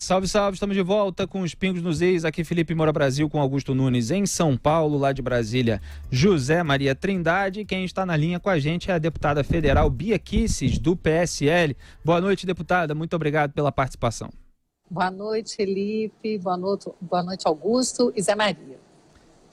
Salve, salve, estamos de volta com os Pingos nos Is, aqui Felipe Moura Brasil com Augusto Nunes em São Paulo, lá de Brasília, José Maria Trindade, e quem está na linha com a gente é a deputada federal Bia Kicis, do PSL. Boa noite, deputada, muito obrigado pela participação. Boa noite, Felipe, boa noite, Augusto e Zé Maria.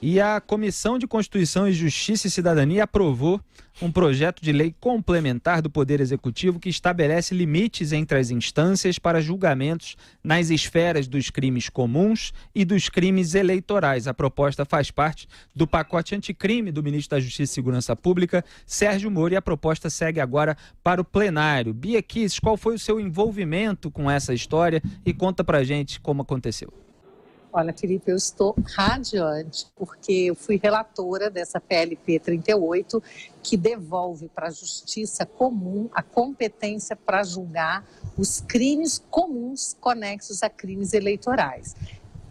E a Comissão de Constituição e Justiça e Cidadania aprovou um projeto de lei complementar do Poder Executivo que estabelece limites entre as instâncias para julgamentos nas esferas dos crimes comuns e dos crimes eleitorais. A proposta faz parte do pacote anticrime do ministro da Justiça e Segurança Pública, Sérgio Moro, e a proposta segue agora para o plenário. Bia Kicis, qual foi o seu envolvimento com essa história e conta pra gente como aconteceu. Olha, Felipe, eu estou radiante, porque eu fui relatora dessa PLP 38, que devolve para a Justiça Comum a competência para julgar os crimes comuns conexos a crimes eleitorais.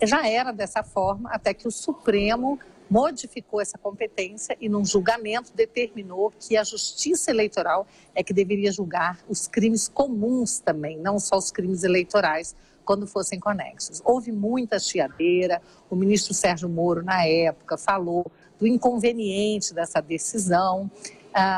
Já era dessa forma até que o Supremo modificou essa competência e, num julgamento, determinou que a Justiça Eleitoral é que deveria julgar os crimes comuns também, não só os crimes eleitorais, quando fossem conexos. Houve muita chiadeira, o ministro Sérgio Moro, na época, falou do inconveniente dessa decisão,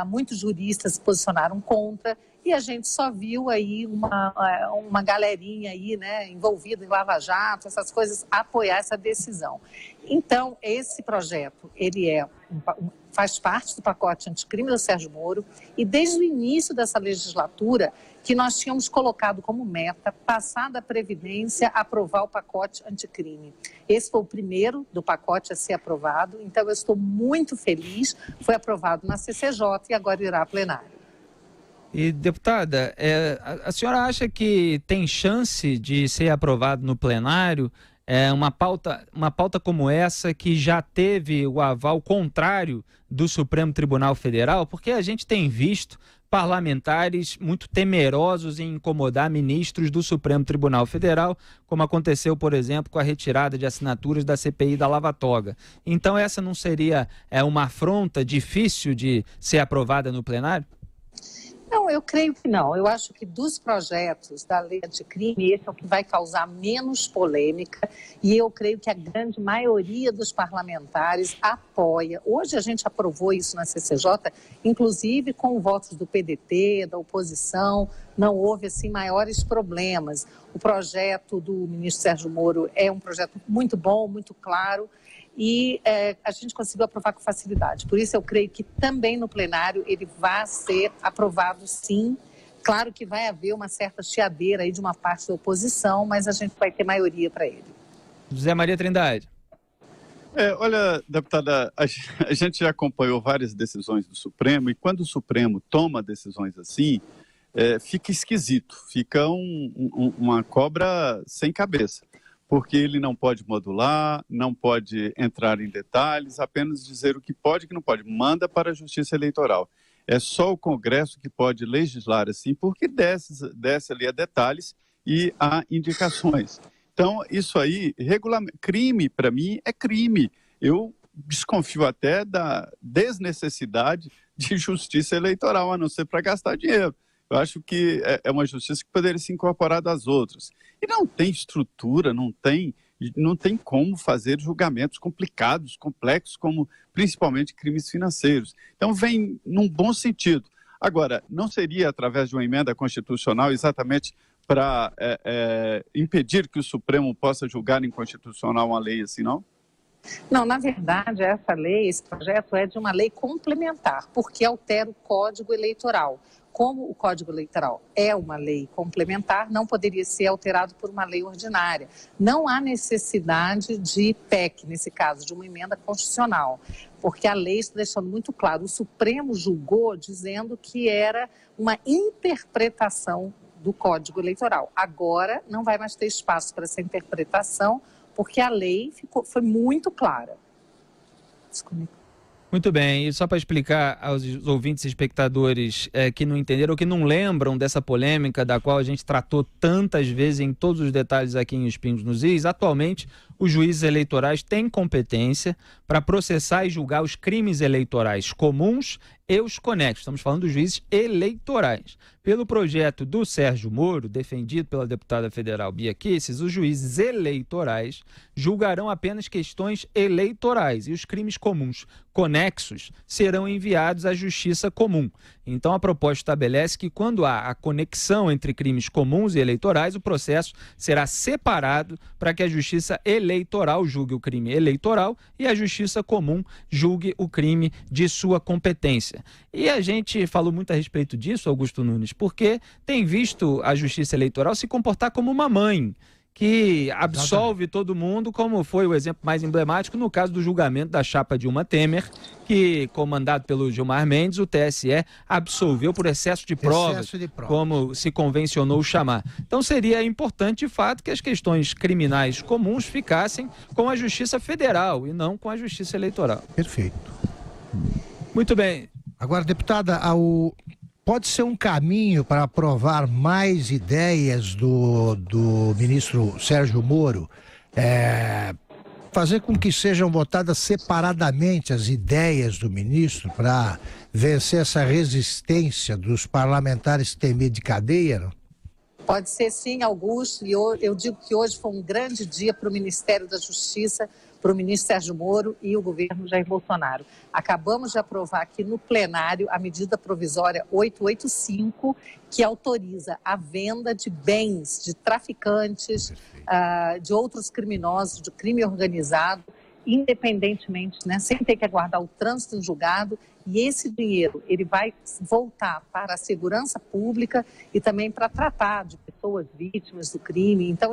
muitos juristas se posicionaram contra, e a gente só viu aí uma galerinha aí, né, envolvida em Lava Jato, essas coisas, apoiar essa decisão. Então, esse projeto, ele faz parte do pacote anticrime do Sérgio Moro, e desde o início dessa legislatura, que nós tínhamos colocado como meta, passar da Previdência, aprovar o pacote anticrime. Esse foi o primeiro do pacote a ser aprovado, então eu estou muito feliz, foi aprovado na CCJ e agora irá a plenário. E, deputada, a senhora acha que tem chance de ser aprovado no plenário uma pauta como essa, que já teve o aval contrário do Supremo Tribunal Federal? Porque a gente tem visto parlamentares muito temerosos em incomodar ministros do Supremo Tribunal Federal, como aconteceu, por exemplo, com a retirada de assinaturas da CPI da Lava Toga. Então essa não seria uma afronta difícil de ser aprovada no plenário? Não, eu creio que não. Eu acho que dos projetos da lei anticrime, esse é o que vai causar menos polêmica, e eu creio que a grande maioria dos parlamentares apoia. Hoje a gente aprovou isso na CCJ, inclusive com votos do PDT, da oposição, não houve assim maiores problemas. O projeto do ministro Sérgio Moro é um projeto muito bom, muito claro, e a gente conseguiu aprovar com facilidade. Por isso eu creio que também no plenário ele vai ser aprovado, sim. Claro que vai haver uma certa chiadeira aí de uma parte da oposição, mas a gente vai ter maioria para ele. José Maria Trindade. Olha, deputada, a gente já acompanhou várias decisões do Supremo, e quando o Supremo toma decisões assim, fica esquisito, fica uma cobra sem cabeça. Porque ele não pode modular, não pode entrar em detalhes, apenas dizer o que pode e o que não pode. Manda para a Justiça Eleitoral. É só o Congresso que pode legislar assim, porque desce ali a detalhes e a indicações. Então, isso aí, crime, para mim, é crime. Eu desconfio até da desnecessidade de justiça eleitoral, a não ser para gastar dinheiro. Eu acho que é uma justiça que poderia se incorporar das outras. E não tem estrutura, não tem como fazer julgamentos complicados, complexos, como principalmente crimes financeiros. Então vem num bom sentido. Agora, não seria através de uma emenda constitucional exatamente para impedir que o Supremo possa julgar inconstitucional uma lei assim, não? Não, na verdade, esse projeto é de uma lei complementar, porque altera o Código Eleitoral. Como o Código Eleitoral é uma lei complementar, não poderia ser alterado por uma lei ordinária. Não há necessidade de PEC, nesse caso, de uma emenda constitucional, porque a lei está deixando muito claro. O Supremo julgou dizendo que era uma interpretação do Código Eleitoral. Agora não vai mais ter espaço para essa interpretação, porque a lei foi muito clara. Muito bem, e só para explicar aos ouvintes e espectadores que não entenderam ou que não lembram dessa polêmica da qual a gente tratou tantas vezes em todos os detalhes aqui em Os Pingos nos Is, atualmente os juízes eleitorais têm competência para processar e julgar os crimes eleitorais comuns e os conexos. Estamos falando dos juízes eleitorais. Pelo projeto do Sérgio Moro, defendido pela deputada federal Bia Kicis, os juízes eleitorais julgarão apenas questões eleitorais e os crimes comuns conexos serão enviados à Justiça Comum. Então, a proposta estabelece que, quando há a conexão entre crimes comuns e eleitorais, o processo será separado para que a Justiça Eleitoral julgue o crime eleitoral e a Justiça Comum julgue o crime de sua competência. E a gente falou muito a respeito disso, Augusto Nunes, porque tem visto a Justiça Eleitoral se comportar como uma mãe que absolve todo mundo, como foi o exemplo mais emblemático no caso do julgamento da chapa Dilma Temer, que, comandado pelo Gilmar Mendes, o TSE absolveu por excesso de provas, como se convencionou chamar. Então seria importante, de fato, que as questões criminais comuns ficassem com a Justiça Federal e não com a Justiça Eleitoral. Perfeito. Muito bem. Agora, deputada, pode ser um caminho para aprovar mais ideias do ministro Sérgio Moro, fazer com que sejam votadas separadamente as ideias do ministro para vencer essa resistência dos parlamentares que têm medo de cadeia, não? Pode ser sim, Augusto, e eu digo que hoje foi um grande dia para o Ministério da Justiça, para o ministro Sérgio Moro e o governo Jair Bolsonaro. Acabamos de aprovar aqui no plenário a medida provisória 885, que autoriza a venda de bens de traficantes, de outros criminosos, de crime organizado, independentemente, né, sem ter que aguardar o trânsito em julgado, e esse dinheiro ele vai voltar para a segurança pública e também para tratar de pessoas vítimas do crime. Então,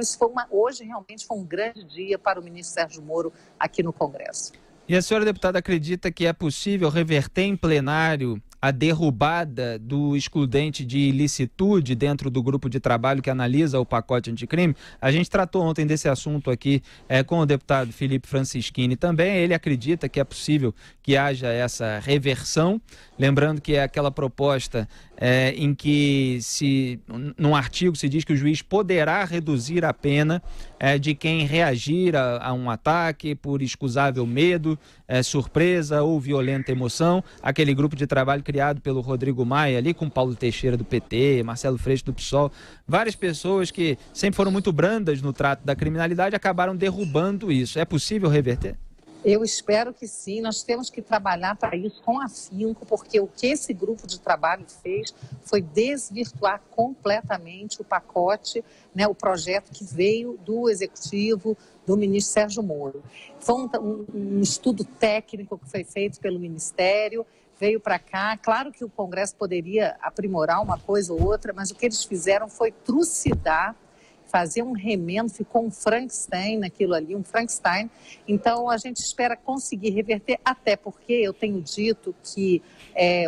hoje realmente foi um grande dia para o ministro Sérgio Moro aqui no Congresso. E a senhora deputada acredita que é possível reverter em plenário a derrubada do excludente de ilicitude dentro do grupo de trabalho que analisa o pacote anticrime? A gente tratou ontem desse assunto aqui com o deputado Felipe Francischini também. Ele acredita que é possível que haja essa reversão, lembrando que é aquela proposta em que num artigo se diz que o juiz poderá reduzir a pena de quem reagir a um ataque por excusável medo, surpresa ou violenta emoção. Aquele grupo de trabalho criado pelo Rodrigo Maia ali com Paulo Teixeira do PT, Marcelo Freixo do PSOL, várias pessoas que sempre foram muito brandas no trato da criminalidade acabaram derrubando isso. É possível reverter? Eu espero que sim, nós temos que trabalhar para isso com afinco, porque o que esse grupo de trabalho fez foi desvirtuar completamente o pacote, né, o projeto que veio do Executivo, do ministro Sérgio Moro. Foi um estudo técnico que foi feito pelo Ministério, veio para cá. Claro que o Congresso poderia aprimorar uma coisa ou outra, mas o que eles fizeram foi trucidar, fazer um remendo, ficou um Frankenstein naquilo ali, um Frankenstein. Então, a gente espera conseguir reverter, até porque eu tenho dito que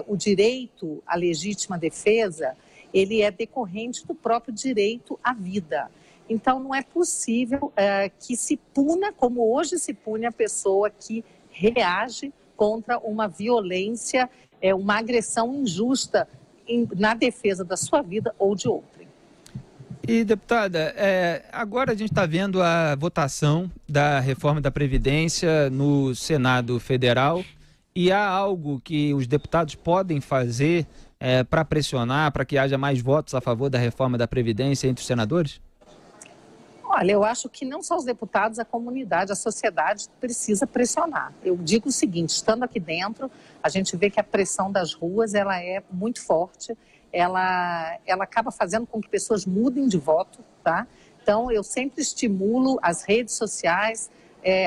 o direito à legítima defesa, ele é decorrente do próprio direito à vida. Então, não é possível que se puna, como hoje se pune a pessoa que reage contra uma violência, uma agressão injusta na defesa da sua vida ou de outrem. E, deputada, agora a gente está vendo a votação da reforma da Previdência no Senado Federal e há algo que os deputados podem fazer para pressionar, para que haja mais votos a favor da reforma da Previdência entre os senadores? Olha, eu acho que não só os deputados, a comunidade, a sociedade precisa pressionar. Eu digo o seguinte, estando aqui dentro, a gente vê que a pressão das ruas ela é muito forte, ela acaba fazendo com que pessoas mudem de voto, tá? Então, eu sempre estimulo as redes sociais,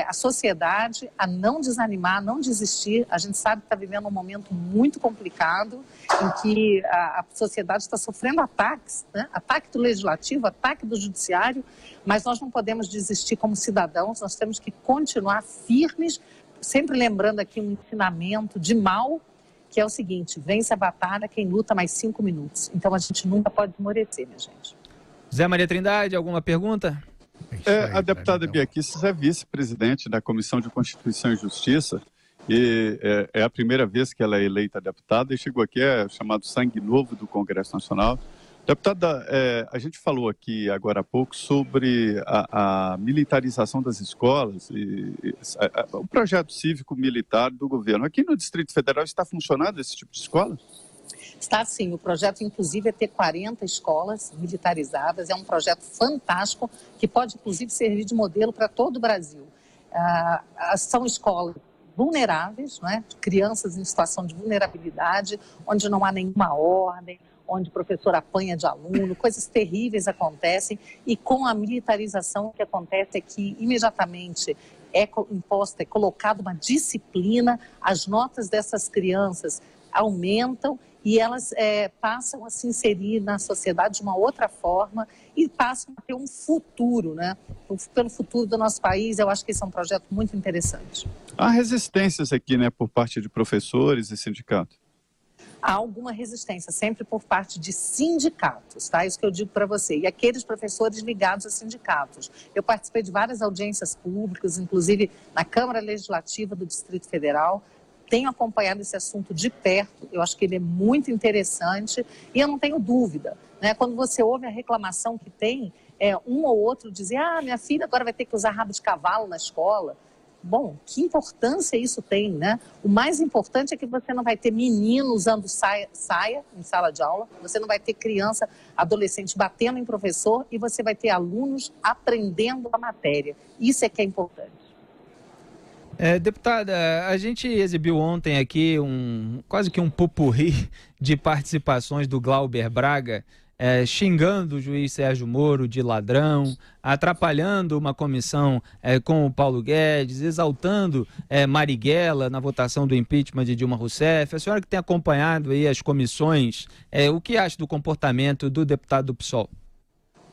a sociedade a não desanimar, a não desistir. A gente sabe que está vivendo um momento muito complicado, em que a sociedade está sofrendo ataques, né? Ataque do legislativo, ataque do judiciário, mas nós não podemos desistir como cidadãos, nós temos que continuar firmes, sempre lembrando aqui um ensinamento de Mao, que é o seguinte: vence a batalha quem luta mais 5 minutos. Então a gente nunca pode esmorecer, minha gente. Zé Maria Trindade, alguma pergunta? A deputada Bia Kicis é vice-presidente da Comissão de Constituição e Justiça e é a primeira vez que ela é eleita deputada e chegou aqui, chamado sangue novo do Congresso Nacional. Deputada, a gente falou aqui agora há pouco sobre a militarização das escolas e o projeto cívico-militar do governo. Aqui no Distrito Federal está funcionando esse tipo de escola? Está sim, o projeto inclusive é ter 40 escolas militarizadas, é um projeto fantástico que pode inclusive servir de modelo para todo o Brasil. São escolas vulneráveis, né? Crianças em situação de vulnerabilidade, onde não há nenhuma ordem, onde o professor apanha de aluno, coisas terríveis acontecem, e com a militarização o que acontece é que imediatamente é imposta, é colocada uma disciplina, as notas dessas crianças aumentam e elas passam a se inserir na sociedade de uma outra forma e passam a ter um futuro, né? Pelo futuro do nosso país, eu acho que esse é um projeto muito interessante. Há resistências aqui, né, por parte de professores e sindicatos? Há alguma resistência, sempre por parte de sindicatos, tá? Isso que eu digo para você. E aqueles professores ligados a sindicatos. Eu participei de várias audiências públicas, inclusive na Câmara Legislativa do Distrito Federal. Tenho acompanhado esse assunto de perto, eu acho que ele é muito interessante e eu não tenho dúvida, né? Quando você ouve a reclamação que tem, um ou outro dizer, minha filha agora vai ter que usar rabo de cavalo na escola. Bom, que importância isso tem, né? O mais importante é que você não vai ter menino usando saia em sala de aula, você não vai ter criança, adolescente batendo em professor e você vai ter alunos aprendendo a matéria. Isso é que é importante. Deputada, a gente exibiu ontem aqui quase que um popurrí de participações do Glauber Braga, xingando o juiz Sérgio Moro de ladrão, atrapalhando uma comissão com o Paulo Guedes, exaltando Marighella na votação do impeachment de Dilma Rousseff. A senhora que tem acompanhado aí as comissões, o que acha do comportamento do deputado do PSOL?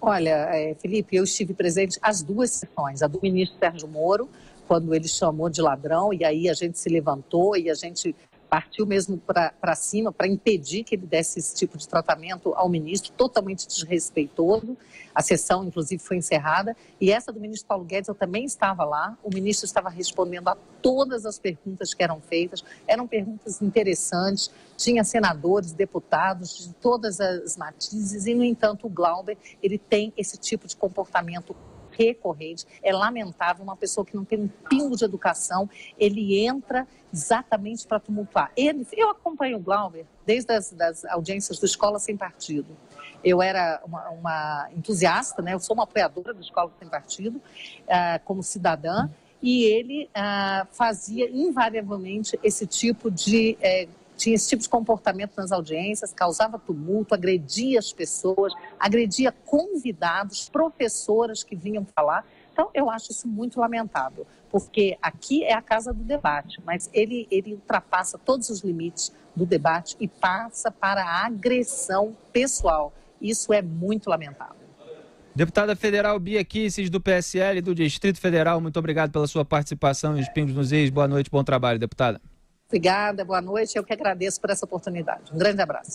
Olha, Felipe, eu estive presente às duas sessões, a do ministro Sérgio Moro, quando ele chamou de ladrão, e aí a gente se levantou e a gente partiu mesmo para cima para impedir que ele desse esse tipo de tratamento ao ministro, totalmente desrespeitoso. A sessão, inclusive, foi encerrada. E essa do ministro Paulo Guedes, eu também estava lá. O ministro estava respondendo a todas as perguntas que eram feitas. Eram perguntas interessantes. Tinha senadores, deputados de todas as matizes. E, no entanto, o Glauber, ele tem esse tipo de comportamento recorrente. É lamentável, uma pessoa que não tem um pingo de educação, ele entra exatamente para tumultuar. Eu acompanho o Glauber desde as audiências do Escola Sem Partido. Eu era uma entusiasta, né? Eu sou uma apoiadora do Escola Sem Partido, como cidadã, e ele fazia invariavelmente esse tipo de... tinha esse tipo de comportamento nas audiências, causava tumulto, agredia as pessoas, agredia convidados, professoras que vinham falar. Então, eu acho isso muito lamentável, porque aqui é a casa do debate, mas ele ultrapassa todos os limites do debate e passa para a agressão pessoal. Isso é muito lamentável. Deputada federal Bia Kicis, do PSL do Distrito Federal, muito obrigado pela sua participação em Os Pingos nos Is. Boa noite, bom trabalho, deputada. Obrigada, boa noite. Eu que agradeço por essa oportunidade. Um grande abraço.